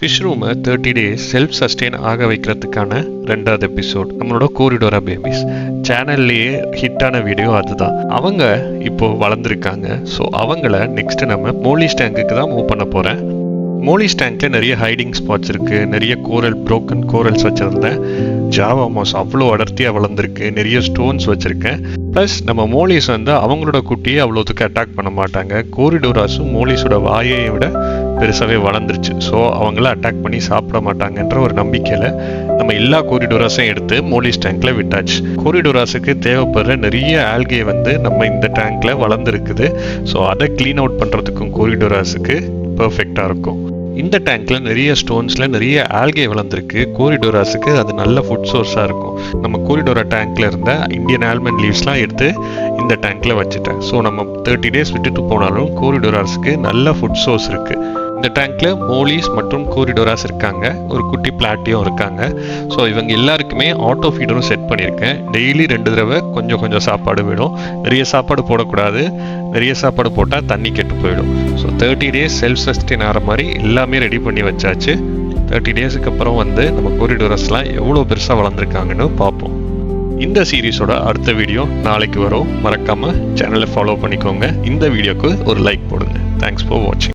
Fish ரூமை 30 days self sustain ஆக வைக்கிறதுக்கான 2வது எபிசோட் நம்மளோட கோரிடோரா பேபிஸ் சேனல்லையே ஹிட்டான வீடியோ அதுதான். அவங்க இப்போ வளர்ந்துருக்காங்க. ஸோ அவங்கள நெக்ஸ்ட் நம்ம மோலிஸ் டேங்குக்கு தான் மூவ் பண்ண போகிறேன். மோலிஸ் டேங்க்ல நிறைய ஹைடிங் ஸ்பாட்ஸ் இருக்குது, நிறைய ப்ரோக்கன் கோரல்ஸ் வச்சுருந்தேன். ஜாவா மாஸ் அவ்வளோ அடர்த்தியாக வளர்ந்துருக்கு, நிறைய ஸ்டோன்ஸ் வச்சுருக்கேன். ப்ளஸ் நம்ம மோலிஸ் அவங்களோட குட்டியை அவ்வளோத்துக்கு அட்டாக் பண்ண மாட்டாங்க. கோரிடோராஸும் மோலிஸோட வாயை விட பெருசாகவே வளர்ந்துருச்சு. ஸோ அவங்கள அட்டாக் பண்ணி சாப்பிட மாட்டாங்கன்ற ஒரு நம்பிக்கையில் நம்ம எல்லா கோரிடோராஸையும் எடுத்து மோலிஸ் டேங்க்ல விட்டாச்சு. கோரிடோராஸுக்கு தேவைப்படுற நிறைய ஆல்கே நம்ம இந்த டேங்க்ல வளர்ந்துருக்குது. ஸோ அதை க்ளீன் அவுட் பண்ணுறதுக்கும் கோரிடோராஸுக்கு பர்ஃபெக்டாக இருக்கும். இந்த டேங்க்ல நிறைய ஸ்டோன்ஸ்ல நிறைய ஆல்கே வளர்ந்துருக்கு. கோரிடோராஸுக்கு அது நல்ல ஃபுட் சோர்ஸாக இருக்கும். நம்ம கோரிடோரா டேங்க்ல இருந்த இந்தியன் ஆல்மண்ட் லீவ்ஸ்லாம் எடுத்து இந்த டேங்க்ல வச்சுட்டேன். ஸோ நம்ம 30 டேஸ் விட்டுட்டு போனாலும் கோரிடோராஸுக்கு நல்ல ஃபுட் சோர்ஸ் இருக்கு. இந்த டேங்க்ல மோலிஸ் மற்றும் கோரிடோராஸ் இருக்காங்க, ஒரு குட்டி பிளாட்டியும் இருக்காங்க. ஸோ இவங்க எல்லாருக்குமே ஆட்டோ ஃபீடரும் செட் பண்ணியிருக்கேன். டெய்லி 2 தடவை கொஞ்சம் சாப்பாடு விடும். நிறைய சாப்பாடு போடக்கூடாது, நிறைய சாப்பாடு போட்டால் தண்ணி கெட்டு போயிடும். ஸோ 30 டேஸ் செல்ஃப் சஸ்டெயின் ஆகிற மாதிரி எல்லாமே ரெடி பண்ணி வச்சாச்சு. 30 டேஸுக்கு அப்புறம் நம்ம கோரிடோராஸ்லாம் எவ்வளோ பெருசாக வளர்ந்துருக்காங்கன்னு பார்ப்போம். இந்த சீரீஸோட அடுத்த வீடியோ நாளைக்கு வரும். மறக்காமல் சேனலை ஃபாலோ பண்ணிக்கோங்க. இந்த வீடியோக்கு ஒரு லைக் போடுங்க. தேங்க்ஸ் ஃபார் வாட்சிங்.